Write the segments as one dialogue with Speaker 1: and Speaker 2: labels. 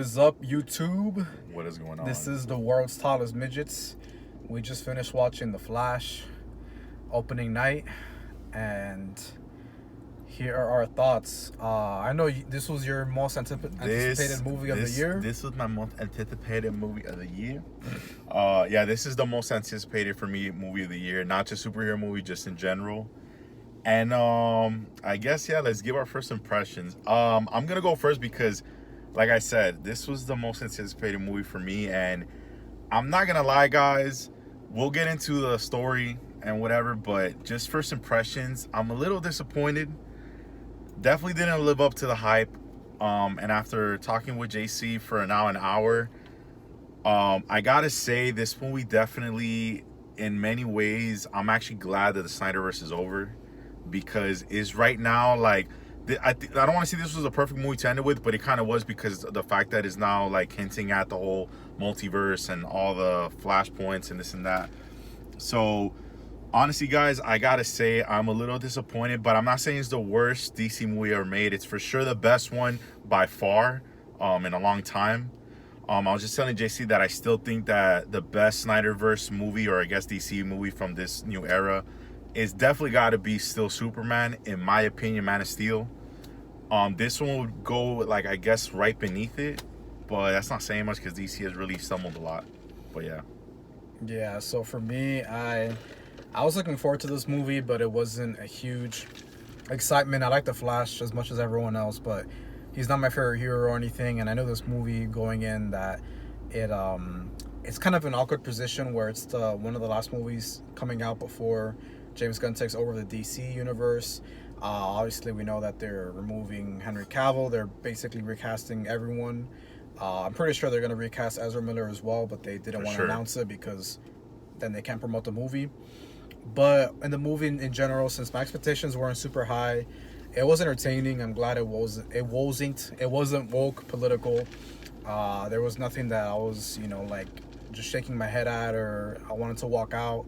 Speaker 1: Is up, YouTube?
Speaker 2: What is going
Speaker 1: This
Speaker 2: on?
Speaker 1: is the world's tallest midgets. We just finished watching The Flash opening night, and here are our thoughts. I know this was your most anticipated movie of the year.
Speaker 2: This was my most anticipated movie of the year. Yeah, this is the most anticipated for me movie of the year. Not just superhero movie, just in general. And I guess let's give our first impressions. I'm gonna go first because, like I said, this was the most anticipated movie for me, and I'm not gonna lie, guys. We'll get into the story and whatever, but just first impressions, I'm a little disappointed. Definitely didn't live up to the hype. And after talking with JC for now an hour, I gotta say this movie definitely, in many ways, I'm actually glad that the Snyderverse is over, because it's right now like I don't want to say this was a perfect movie to end it with, but it kind of was, because the fact that it's now like hinting at the whole multiverse and all the flashpoints and this and that. So honestly, guys, I gotta say I'm a little disappointed, but I'm not saying it's the worst DC movie ever made. It's for sure the best one by far, in a long time. I was just telling JC that I still think that the best Snyderverse movie, or I guess DC movie from this new era, is definitely got to be still Superman, in my opinion. Man of Steel. This one would go like, I guess, right beneath it, but that's not saying much because DC has really stumbled a lot. But yeah.
Speaker 1: Yeah, so for me, I was looking forward to this movie, but it wasn't a huge excitement. I like The Flash as much as everyone else, but he's not my favorite hero or anything. And I know this movie going in that it's kind of an awkward position where it's the one of the last movies coming out before James Gunn takes over the DC universe. Obviously, we know that they're removing Henry Cavill. They're basically recasting everyone. I'm pretty sure they're going to recast Ezra Miller as well, but they didn't want to announce it because then they can't promote the movie. But in the movie in general, since my expectations weren't super high, it was entertaining. I'm glad it wasn't. It wasn't woke, political. There was nothing that I was, like just shaking my head at, or I wanted to walk out.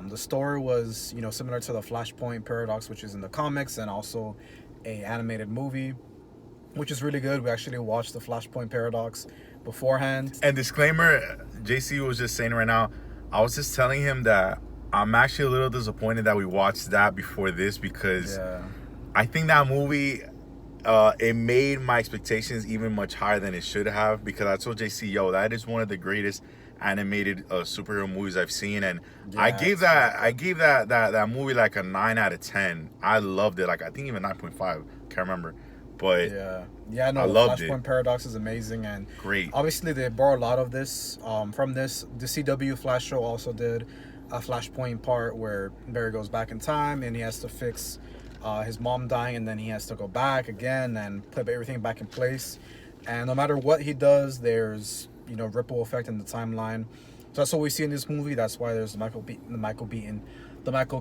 Speaker 1: The story was, similar to the Flashpoint paradox, which is in the comics, and also a animated movie, which is really good. We actually watched the Flashpoint paradox beforehand.
Speaker 2: And disclaimer, JC was just saying right now, I was just telling him that I'm actually a little disappointed that we watched that before this, because I think that movie, it made my expectations even much higher than it should have, because I told JC, yo, that is one of the greatest animated superhero movies I've seen, and I gave that movie like a 9 out of 10. I loved it. Like, I think even 9.5, can't remember, but
Speaker 1: no,
Speaker 2: I
Speaker 1: the
Speaker 2: loved
Speaker 1: Flashpoint
Speaker 2: it.
Speaker 1: paradox is amazing, and
Speaker 2: Great.
Speaker 1: obviously they borrow a lot of this from this. The CW Flash show also did a Flashpoint part where Barry goes back in time and he has to fix his mom dying, and then he has to go back again and put everything back in place. And no matter what he does, there's ripple effect in the timeline. So that's what we see in this movie. That's why there's the Michael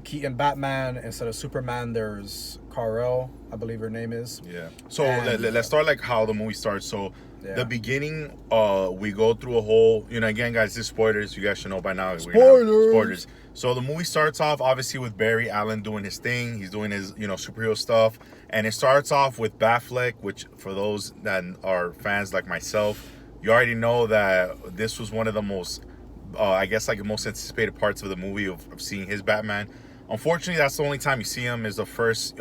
Speaker 1: Keaton Batman instead of Superman. There's Kal-El, I believe her name is.
Speaker 2: Yeah. So let's start like how the movie starts. So the beginning, we go through a whole, again, guys, this is spoilers. You guys should know by now. Spoilers. So the movie starts off obviously with Barry Allen doing his thing. He's doing his, superhero stuff. And it starts off with Batfleck, which for those that are fans like myself, you already know that this was one of the most, I guess, like the most anticipated parts of the movie of seeing his Batman. Unfortunately, that's the only time you see him, is the first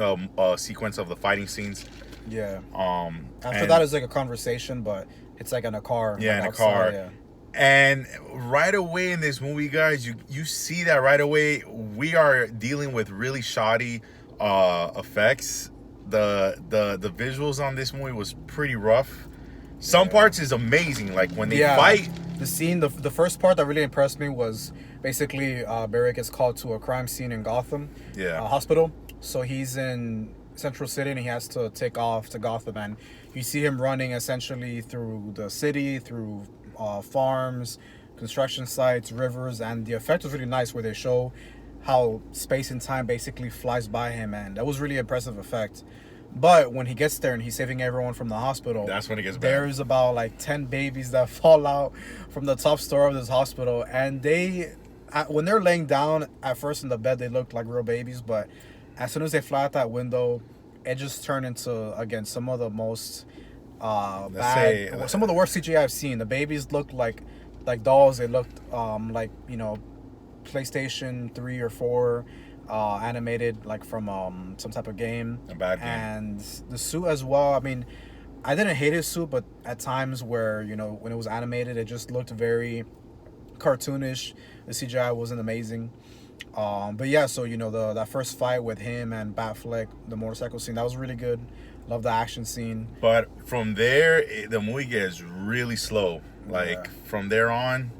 Speaker 2: sequence of the fighting scenes.
Speaker 1: Yeah. After that is like a conversation, but it's like in a car.
Speaker 2: Yeah,
Speaker 1: like
Speaker 2: in
Speaker 1: outside,
Speaker 2: a car.
Speaker 1: Yeah.
Speaker 2: And right away in this movie, guys, you see that right away we are dealing with really shoddy effects. The visuals on this movie was pretty rough. Some parts is amazing, like when they fight.
Speaker 1: The scene, the first part that really impressed me was basically Barry gets called to a crime scene in Gotham hospital. So he's in Central City and he has to take off to Gotham, and you see him running essentially through the city, through farms, construction sites, rivers, and the effect was really nice where they show how space and time basically flies by him, and that was really impressive effect. But when he gets there and he's saving everyone from the hospital,
Speaker 2: that's when it gets bad.
Speaker 1: There's about like 10 babies that fall out from the top story of this hospital, and when they're laying down at first in the bed, they look like real babies, but as soon as they fly out that window, it just turned into, again, some of the most
Speaker 2: Let's
Speaker 1: bad.
Speaker 2: say
Speaker 1: Some of the worst CGI I've seen. The babies looked like dolls. They looked like PlayStation 3 or 4 animated, like from some type of game.
Speaker 2: a bad game.
Speaker 1: And the suit as well. I mean, I didn't hate his suit, but at times where when it was animated, it just looked very cartoonish. The CGI wasn't amazing. But yeah, so that first fight with him and Batfleck, the motorcycle scene, that was really good. Love the action scene.
Speaker 2: But from there, the movie gets really slow. Like
Speaker 1: Yeah.
Speaker 2: from there on,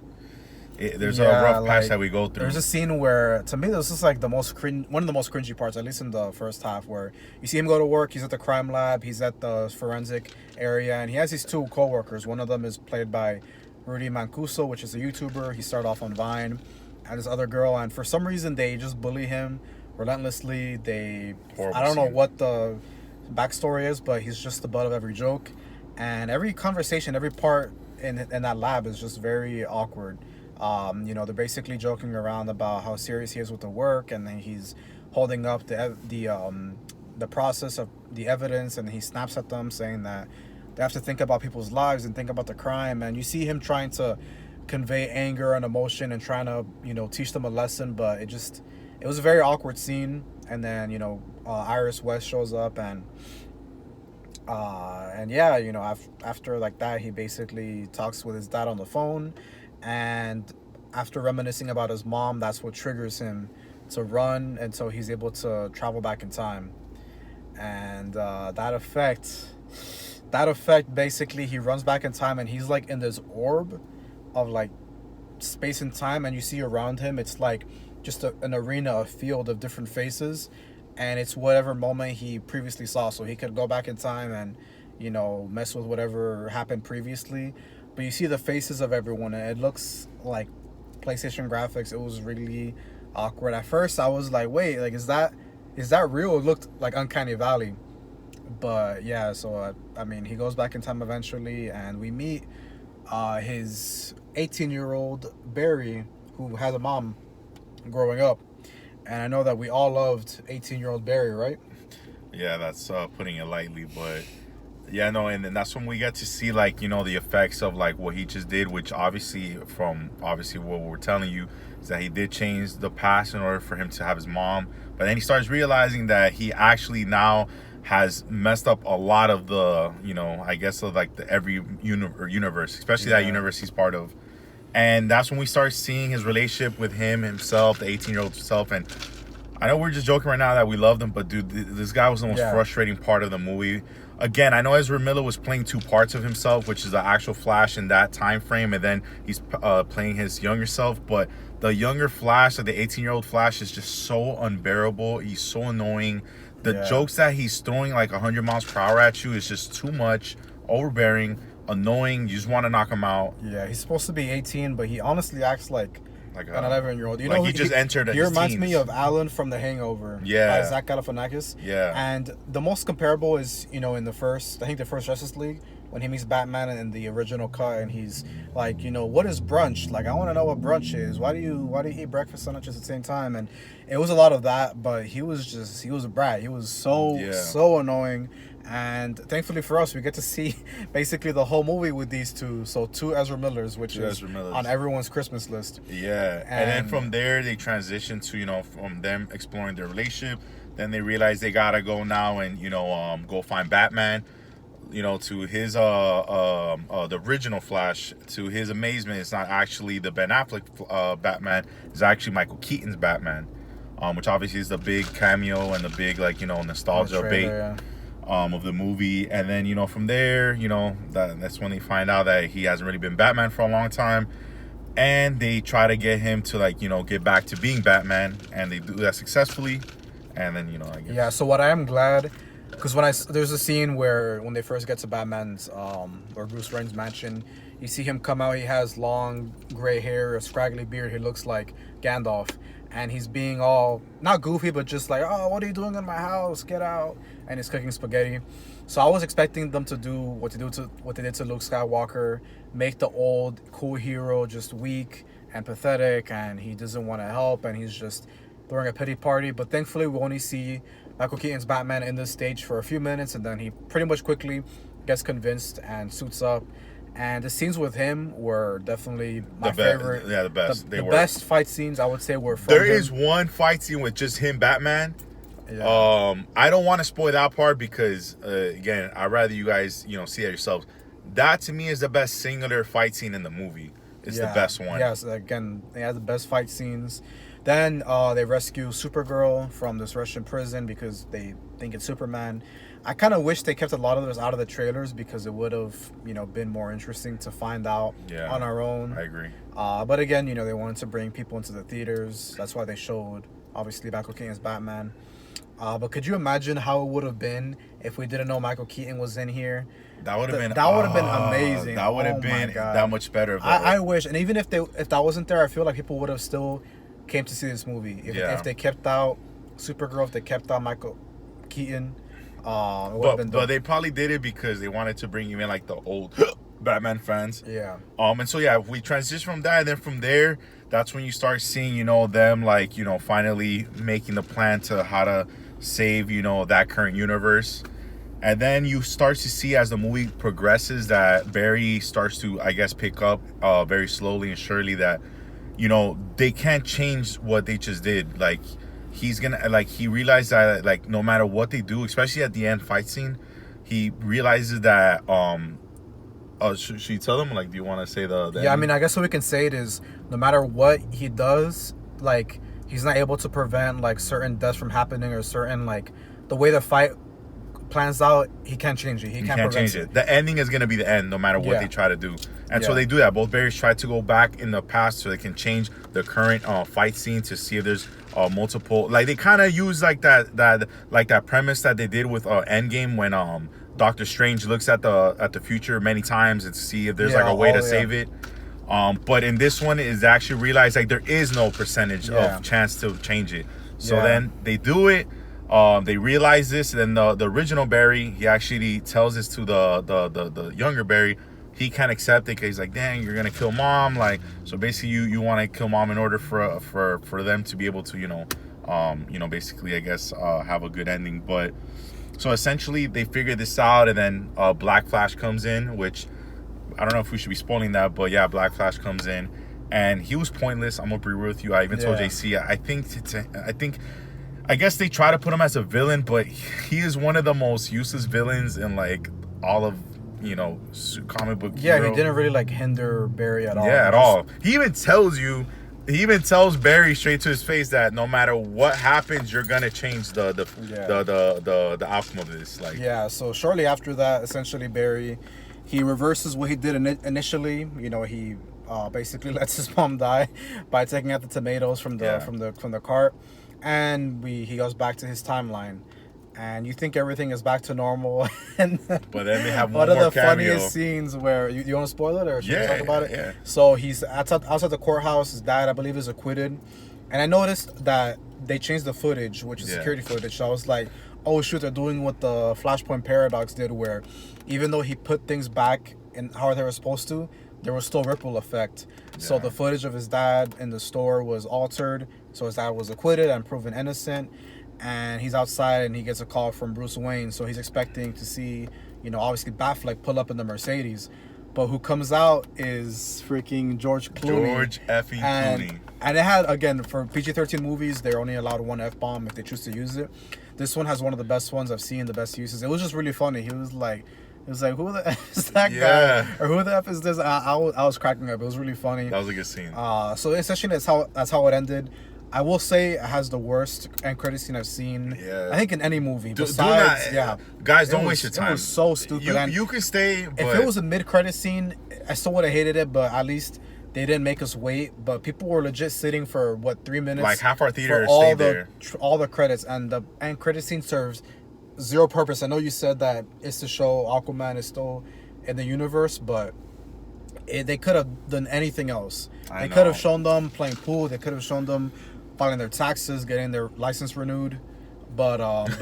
Speaker 2: there's a
Speaker 1: Yeah,
Speaker 2: rough patch
Speaker 1: like,
Speaker 2: that we go through.
Speaker 1: There's a scene where, to me, this is like one of the most cringy parts, at least in the first half, where you see him go to work. He's at the crime lab. He's at the forensic area, and he has these two coworkers. One of them is played by Rudy Mancuso, which is a YouTuber. He started off on Vine, and this other girl, and for some reason they just bully him relentlessly.
Speaker 2: Horrible
Speaker 1: I don't know
Speaker 2: scene.
Speaker 1: what the backstory is, but he's just the butt of every joke, and every conversation, every part in that lab is just very awkward. They're basically joking around about how serious he is with the work, and then he's holding up the process of the evidence, and he snaps at them saying that they have to think about people's lives and think about the crime. And you see him trying to convey anger and emotion and trying to teach them a lesson, but it was a very awkward scene. And then Iris West shows up, and yeah, after like that, he basically talks with his dad on the phone, and after reminiscing about his mom, that's what triggers him to run, and so he's able to travel back in time. And that effect, basically, he runs back in time, and he's like in this orb of like space and time, and you see around him, it's like just an arena, a field of different faces, and it's whatever moment he previously saw. So he could go back in time and mess with whatever happened previously, but you see the faces of everyone, and it looks like PlayStation graphics. It was really awkward. At first I was like, wait, like is that real? It looked like Uncanny Valley. But yeah, so I mean, he goes back in time eventually, and we meet his 18-year-old Barry, who has a mom growing up. And I know that we all loved 18-year-old Barry, right?
Speaker 2: Yeah, that's putting it lightly, but yeah, no, and then that's when we get to see like the effects of like what he just did, which obviously what we're telling you is that he did change the past in order for him to have his mom. But then he starts realizing that he actually now has messed up a lot of the I guess of like the every universe, especially that universe he's part of. And that's when we start seeing his relationship with himself, the 18-year-old self. And I know we're just joking right now that we loved him, but dude, this guy was the most frustrating part of the movie. Again, I know Ezra Miller was playing two parts of himself, which is the actual Flash in that time frame, and then he's playing his younger self. But the younger Flash, like the 18-year-old Flash, is just so unbearable. He's so annoying. The jokes that he's throwing like 100 miles per hour at you is just too much, overbearing, annoying. You just want to knock him out.
Speaker 1: Yeah, he's supposed to be 18, but he honestly acts like an 11-year-old.
Speaker 2: Like he just entered.
Speaker 1: He reminds me of Alan from The Hangover.
Speaker 2: Yeah,
Speaker 1: by Zach Galifianakis.
Speaker 2: Yeah,
Speaker 1: and the most comparable is in the first Justice League, when he meets Batman in the original cut, and he's like, what is brunch? Like, I want to know what brunch is. Why do you eat breakfast and lunch at the same time? And it was a lot of that, but he was a brat. He was so annoying. And thankfully for us, we get to see basically the whole movie with these two. So two Ezra Millers, which is on everyone's Christmas list.
Speaker 2: Yeah, and then from there they transition to from them exploring their relationship. Then they realize they gotta go now and go find Batman. To his the original Flash. To his amazement, it's not actually the Ben Affleck Batman. It's actually Michael Keaton's Batman, which obviously is the big cameo and the big nostalgia bait. Of the movie. And then from there that's when they find out that he hasn't really been Batman for a long time, and they try to get him to get back to being Batman, and they do that successfully. And then I guess
Speaker 1: so what I am glad, because there's a scene where when they first get to Batman's or Bruce Wayne's mansion, you see him come out. He has long gray hair, a scraggly beard. He looks like Gandalf, and he's being all not goofy, but just like, oh, what are you doing in my house? Get out! And he's cooking spaghetti. So I was expecting them to do what they did to Luke Skywalker, make the old cool hero just weak and pathetic, and he doesn't want to help, and he's just throwing a pity party. But thankfully, we only see Michael Keaton's Batman in this stage for a few minutes, and then he pretty much quickly gets convinced and suits up. And the scenes with him were definitely my
Speaker 2: The
Speaker 1: favorite.
Speaker 2: best, yeah, the best.
Speaker 1: The best fight scenes I would say were from
Speaker 2: There
Speaker 1: him.
Speaker 2: is one fight scene with just him, Batman.
Speaker 1: Yeah.
Speaker 2: I don't want to spoil that part because again, I'd rather you guys, see it yourselves. That to me is the best singular fight scene in the movie. It's the best one.
Speaker 1: Yes, again, they had the best fight scenes. Then they rescue Supergirl from this Russian prison because they think it's Superman. I kind of wish they kept a lot of those out of the trailers because it would have, been more interesting to find out on our own.
Speaker 2: I agree.
Speaker 1: But again, they wanted to bring people into the theaters. That's why they showed, obviously, Michael Keaton's Batman. But could you imagine how it would have been if we didn't know Michael Keaton was in here?
Speaker 2: That would have been.
Speaker 1: That would have been amazing.
Speaker 2: That would have been that much better.
Speaker 1: I wish, and even if that wasn't there, I feel like people would have still came to see this movie. If they kept out Supergirl, if they kept out Michael Keaton,
Speaker 2: but they probably did it because they wanted to bring you in like the old Batman fans.
Speaker 1: Yeah.
Speaker 2: And so if we transition from that, and then from there, that's when you start seeing them like finally making the plan to how to save that current universe. And then you start to see as the movie progresses that Barry starts to, I guess, pick up very slowly and surely that, they can't change what they just did. Like, he's gonna, like, he realized that, like, no matter what they do, especially at the end fight scene, he realizes that, should you tell them? Like, do you want to say the
Speaker 1: Yeah, I mean, I guess what we can say it is no matter what he does, like, he's not able to prevent, like, certain deaths from happening or certain, like, the way the fight plans out, he can't change it. He can't change it.
Speaker 2: The ending is going to be the end no matter what they try to do. And so they do that. Both Barrys try to go back in the past so they can change the current fight scene to see if there's multiple, like they kind of use like that premise that they did with Endgame when Doctor Strange looks at the future many times and to see if there's like a way to save it. But in this one is actually realize like there is no percentage of chance to change it. So then they do it. They realize this, and then the original Barry, he actually tells this to the younger Barry. He can't accept it because he's like, dang, you're gonna kill mom. Like, so basically you want to kill mom in order for them to be able to basically I guess have a good ending. But so essentially they figure this out, and then Black Flash comes in, which I don't know if we should be spoiling that, but yeah, Black Flash comes in, and he was pointless. I'm gonna be real with you. I even told JC. I guess they try to put him as a villain, but he is one of the most useless villains in like all of comic book.
Speaker 1: Yeah, he didn't really like hinder Barry at all.
Speaker 2: Yeah, at all. He even tells Barry straight to his face that no matter what happens, you're gonna change the outcome of this. Like,
Speaker 1: yeah. So shortly after that, essentially Barry, he reverses what he did initially. He basically lets his mom die by taking out the tomatoes from the cart. And he goes back to his timeline, and you think everything is back to normal.
Speaker 2: But then they have
Speaker 1: one
Speaker 2: of
Speaker 1: the
Speaker 2: cameo.
Speaker 1: Funniest scenes where you want to spoil it or should we talk about it?
Speaker 2: Yeah.
Speaker 1: So he's outside the courthouse. His dad, I believe, is acquitted, and I noticed that they changed the footage, which is security footage. So I was like, oh shoot, they're doing what the Flashpoint Paradox did, where even though he put things back in how they were supposed to, there was still ripple effect. So the footage of his dad in the store was altered. So his dad was acquitted and proven innocent. And he's outside and he gets a call from Bruce Wayne. So he's expecting to see, obviously Batfleck pull up in the Mercedes. But who comes out is freaking George Clooney.
Speaker 2: George effing Clooney.
Speaker 1: And it had, again, for PG-13 movies, they're only allowed one F-bomb if they choose to use it. This one has one of the best ones I've seen, the best uses. It was just really funny. He was like, who the F is that guy? Or who the F is this? I was cracking up. It was really funny.
Speaker 2: That was a good scene.
Speaker 1: So essentially that's how it ended. I will say it has the worst end credit scene I've seen.
Speaker 2: Yeah.
Speaker 1: I think in any movie.
Speaker 2: Besides, guys, don't waste your time.
Speaker 1: It was so stupid.
Speaker 2: You can stay. But
Speaker 1: if it was a mid-credit scene, I still would have hated it. But at least they didn't make us wait. But people were legit sitting for 3 minutes?
Speaker 2: Like half our theater
Speaker 1: stayed
Speaker 2: there.
Speaker 1: All the credits, and the end credit scene serves zero purpose. I know you said that it's to show Aquaman is still in the universe, but they could have done anything else. They could have shown them playing pool. They could have shown them filing their taxes, getting their license renewed. But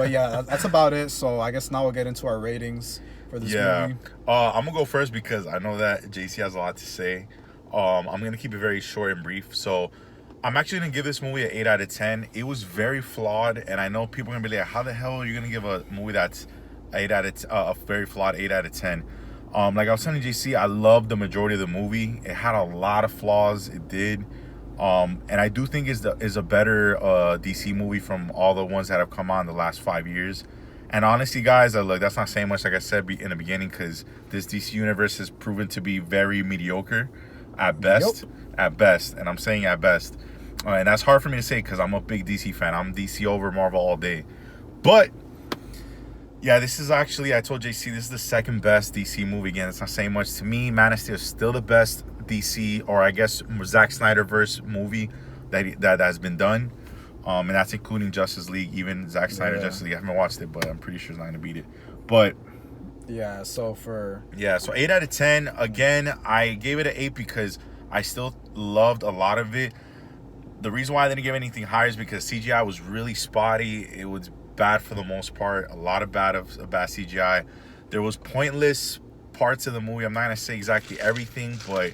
Speaker 1: yeah, that's about it. So I guess now we'll get into our ratings for this movie.
Speaker 2: I'm gonna go first because I know that JC has a lot to say. I'm gonna keep it very short and brief. So I'm actually gonna give this movie an 8 out of 10. It was very flawed, and I know people are gonna be like, how the hell are you gonna give a movie that's a very flawed 8 out of 10. Like I was telling JC, I loved the majority of the movie. It had a lot of flaws. It did. And I do think is a better DC movie from all the ones that have come on the last 5 years. And honestly, guys, look, that's not saying much, like I said in the beginning, because this DC universe has proven to be very mediocre at best.
Speaker 1: Yep.
Speaker 2: At best, and I'm saying at best. And that's hard for me to say because I'm a big DC fan. I'm DC over Marvel all day. But yeah, this is actually, I told JC, this is the second best DC movie. Again, it's not saying much to me. Man of Steel is still the best DC, or I guess Zack Snyderverse movie that has been done. And that's including Justice League. Even Zack Snyder Justice League, I haven't watched it, but I'm pretty sure it's not going to beat it. But
Speaker 1: yeah, so
Speaker 2: 8 out of 10. Again, I gave it an 8 because I still loved a lot of it. The reason why I didn't give anything higher is because CGI was really spotty. It was bad for the most part. A lot of bad CGI. There was pointless parts of the movie. I'm not gonna say exactly everything, but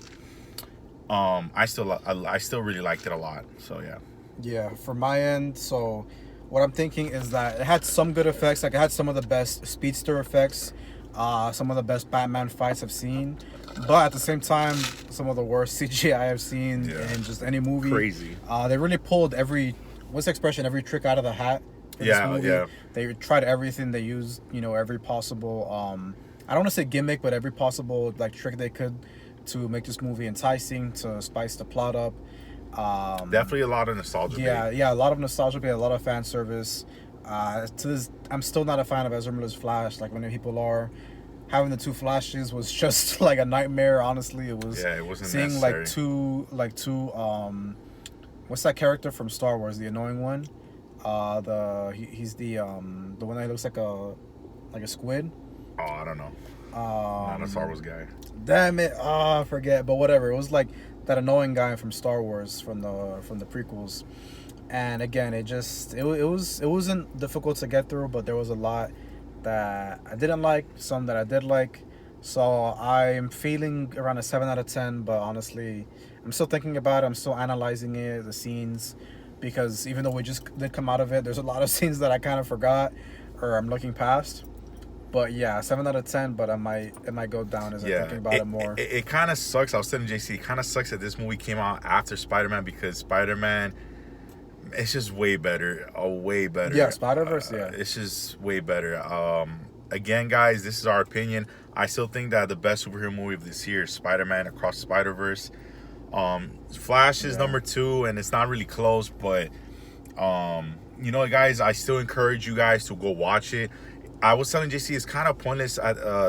Speaker 2: I still really liked it a lot. So yeah.
Speaker 1: Yeah, for my end, so what I'm thinking is that it had some good effects. Like, it had some of the best speedster effects, some of the best Batman fights I've seen, but at the same time, some of the worst CGI I've seen in just any movie.
Speaker 2: Crazy.
Speaker 1: They really pulled every trick out of the hat for this movie.
Speaker 2: Yeah.
Speaker 1: They tried everything. They used, every possible, I don't want to say gimmick, but every possible trick they could to make this movie enticing, to spice the plot up.
Speaker 2: Definitely a lot of nostalgia.
Speaker 1: Yeah, a lot of nostalgia, a lot of fan service. To this, I'm still not a fan of Ezra Miller's Flash. Like, many people are, having the two Flashes was just like a nightmare. Honestly, it was.
Speaker 2: Yeah, it wasn't
Speaker 1: seeing
Speaker 2: necessary.
Speaker 1: two. What's that character from Star Wars? The annoying one. He's the one that looks like a squid.
Speaker 2: Oh, I don't know. Not a Star Wars guy.
Speaker 1: Damn it! I forget. But whatever. It was like that annoying guy from Star Wars from the prequels. And again, it wasn't difficult to get through, but there was a lot that I didn't like, some that I did like. So I'm feeling around a 7 out of 10, but honestly, I'm still thinking about it. I'm still analyzing it, the scenes, because even though we just did come out of it, there's a lot of scenes that I kind of forgot or I'm looking past. But yeah, 7 out of 10, but it might go down as I'm thinking about it more.
Speaker 2: It kind of sucks. I was telling JC, it kind of sucks that this movie came out after Spider-Man, because Spider-Man, it's just way better. Way better.
Speaker 1: Yeah, Spider-Verse, yeah.
Speaker 2: It's just way better. Again, guys, this is our opinion. I still think that the best superhero movie of this year is Spider-Man Across the Spider-Verse. Flash is number 2, and it's not really close, but guys, I still encourage you guys to go watch it. I was telling JC, it's kind of pointless.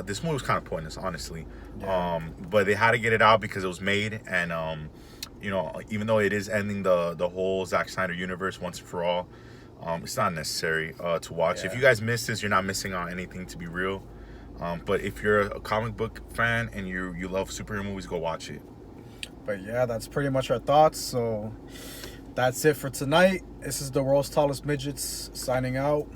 Speaker 2: This movie was kind of pointless, honestly. Yeah. But they had to get it out because it was made, and even though it is ending the whole Zack Snyder universe once and for all, it's not necessary to watch. Yeah. If you guys missed this, you're not missing on anything, to be real. But if you're a comic book fan and you love superhero movies, go watch it.
Speaker 1: But yeah, that's pretty much our thoughts. So that's it for tonight. This is the World's Tallest Midgets signing out.